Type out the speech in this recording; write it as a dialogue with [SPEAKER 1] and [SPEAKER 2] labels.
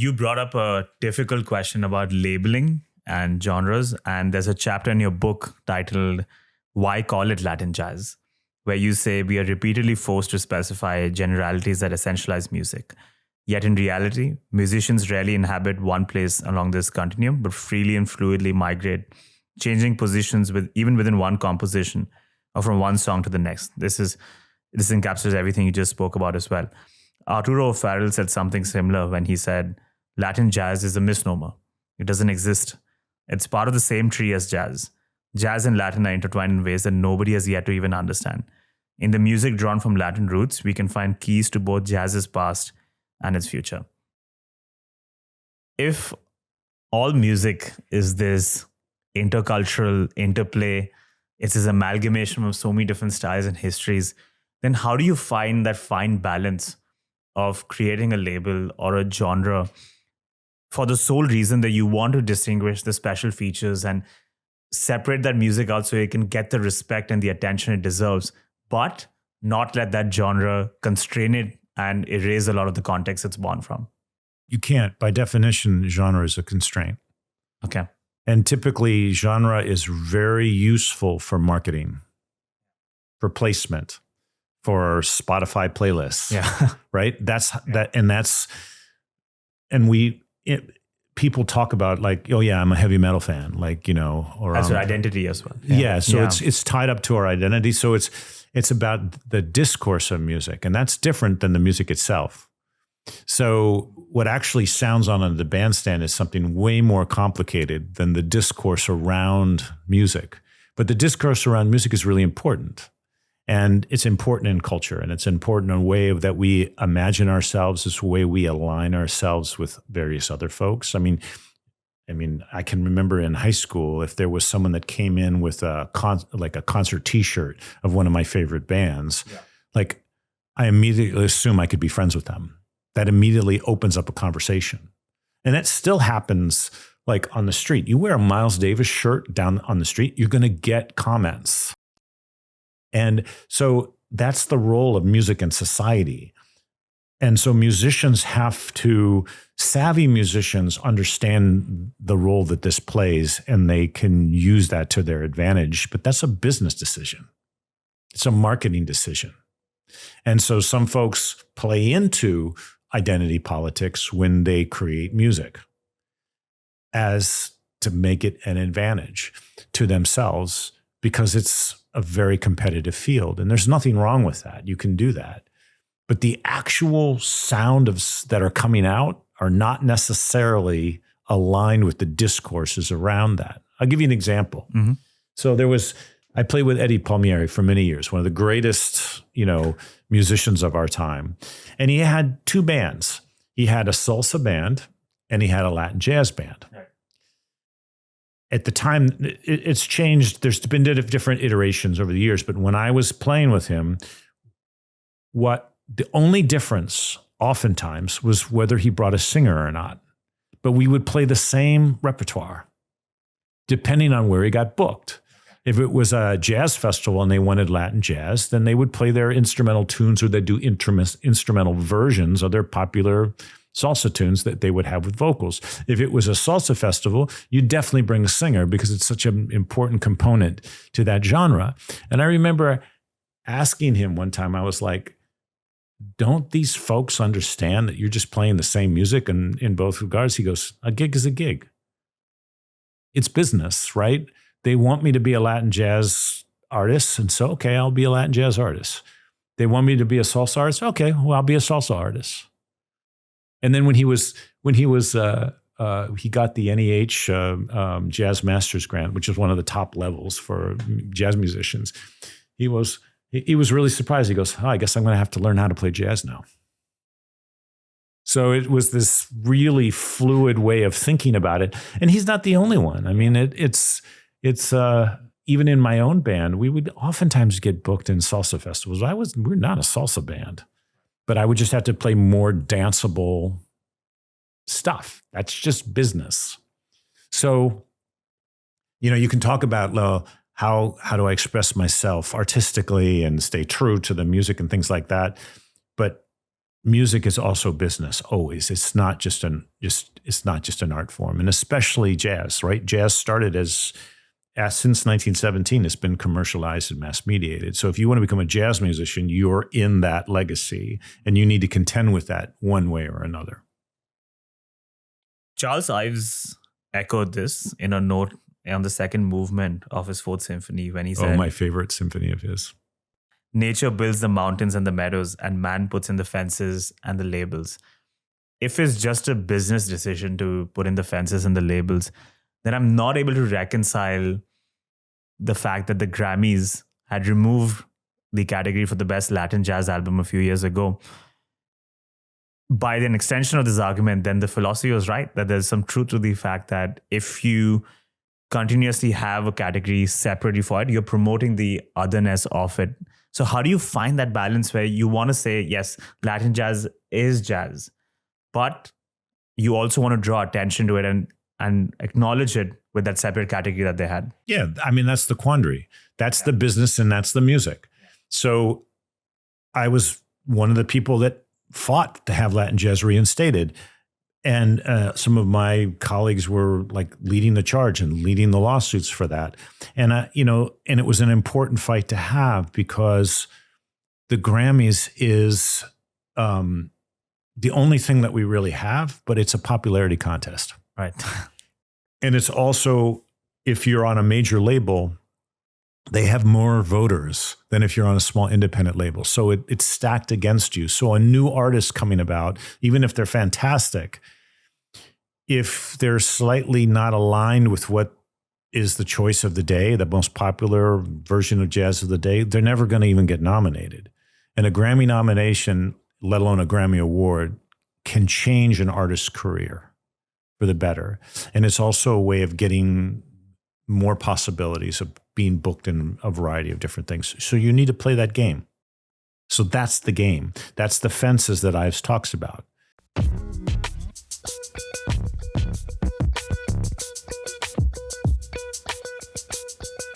[SPEAKER 1] You brought up a difficult question about labeling and genres, and there's a chapter in your book titled Why Call It Latin Jazz, where you say we are repeatedly forced to specify generalities that essentialize music. Yet in reality, musicians rarely inhabit one place along this continuum, but freely and fluidly migrate, changing positions even within one composition or from one song to the next. This encapsulates everything you just spoke about as well. Arturo O'Farrell said something similar when he said, Latin jazz is a misnomer. It doesn't exist. It's part of the same tree as jazz. Jazz and Latin are intertwined in ways that nobody has yet to even understand. In the music drawn from Latin roots, we can find keys to both jazz's past and its future. If all music is this intercultural interplay, it's this amalgamation of so many different styles and histories, then how do you find that fine balance of creating a label or a genre for the sole reason that you want to distinguish the special features and separate that music out so it can get the respect and the attention it deserves, but not let that genre constrain it and erase a lot of the context it's born from?
[SPEAKER 2] You can't. By definition, genre is a constraint.
[SPEAKER 1] Okay.
[SPEAKER 2] And typically, genre is very useful for marketing, for placement, for Spotify playlists.
[SPEAKER 1] Yeah.
[SPEAKER 2] Right? People talk about like, oh yeah, I'm a heavy metal fan, like, you know, or
[SPEAKER 1] as an identity as well.
[SPEAKER 2] Yeah. So it's tied up to our identity. So it's about the discourse of music, and that's different than the music itself. So what actually sounds on the bandstand is something way more complicated than the discourse around music. But the discourse around music is really important. And it's important in culture, and it's important in a way that we imagine ourselves, it's a way we align ourselves with various other folks. I mean, I can remember in high school, if there was someone that came in with a concert T-shirt of one of my favorite bands, like I immediately assume I could be friends with them. That immediately opens up a conversation. And that still happens like on the street. You wear a Miles Davis shirt down on the street, you're going to get comments. And so that's the role of music in society. And so savvy musicians understand the role that this plays, and they can use that to their advantage. But that's a business decision. It's a marketing decision. And so some folks play into identity politics when they create music as to make it an advantage to themselves, because it's a very competitive field. And there's nothing wrong with that. You can do that. But the actual sound that are coming out are not necessarily aligned with the discourses around that. I'll give you an example. Mm-hmm. So I played with Eddie Palmieri for many years, one of the greatest, musicians of our time. And he had two bands. He had a salsa band and he had a Latin jazz band. Right. At the time, it's changed. There's been different iterations over the years. But when I was playing with him, the only difference oftentimes was whether he brought a singer or not. But we would play the same repertoire depending on where he got booked. If it was a jazz festival and they wanted Latin jazz, then they would play their instrumental tunes, or they'd do instrumental versions of their popular salsa tunes that they would have with vocals. If it was a salsa festival, you'd definitely bring a singer because it's such an important component to that genre. And I remember asking him one time, I was like, don't these folks understand that you're just playing the same music in both regards? He goes, a gig is a gig. It's business, right? They want me to be a Latin jazz artist, and so, okay, I'll be a Latin jazz artist. They want me to be a salsa artist. Okay, well, I'll be a salsa artist. And then when he got the NEH Jazz Masters Grant, which is one of the top levels for jazz musicians, he was really surprised. He goes, I guess I'm going to have to learn how to play jazz now. So it was this really fluid way of thinking about it. And he's not the only one. I mean, it's even in my own band, we would oftentimes get booked in salsa festivals. We're not a salsa band, but I would just have to play more danceable stuff. That's just business. So, you can talk about how do I express myself artistically and stay true to the music and things like that. But music is also business always. It's not just an art form, and especially jazz, right? Jazz started as since 1917, it's been commercialized and mass mediated. So if you want to become a jazz musician, you're in that legacy, and you need to contend with that one way or another.
[SPEAKER 1] Charles Ives echoed this in a note on the second movement of his Fourth Symphony when he said,
[SPEAKER 2] my favorite symphony of his.
[SPEAKER 1] Nature builds the mountains and the meadows, and man puts in the fences and the labels. If it's just a business decision to put in the fences and the labels, then I'm not able to reconcile the fact that the Grammys had removed the category for the best Latin jazz album a few years ago. By an extension of this argument, then the philosophy was right, that there's some truth to the fact that if you continuously have a category separately for it, you're promoting the otherness of it. So how do you find that balance where you want to say, yes, Latin jazz is jazz, but you also want to draw attention to it and acknowledge it with that separate category that they had?
[SPEAKER 2] Yeah, I mean, that's the quandary. That's the business and that's the music. So I was one of the people that fought to have Latin jazz reinstated. And some of my colleagues were like leading the charge and leading the lawsuits for that. And, and it was an important fight to have because the Grammys is the only thing that we really have, but it's a popularity contest.
[SPEAKER 1] Right.
[SPEAKER 2] And it's also, if you're on a major label, they have more voters than if you're on a small independent label. So it's stacked against you. So a new artist coming about, even if they're fantastic, if they're slightly not aligned with what is the choice of the day, the most popular version of jazz of the day, they're never going to even get nominated. And a Grammy nomination, let alone a Grammy award, can change an artist's career for the better. And it's also a way of getting more possibilities of being booked in a variety of different things. So you need to play that game. So that's the game. That's the fences that Ives talks about.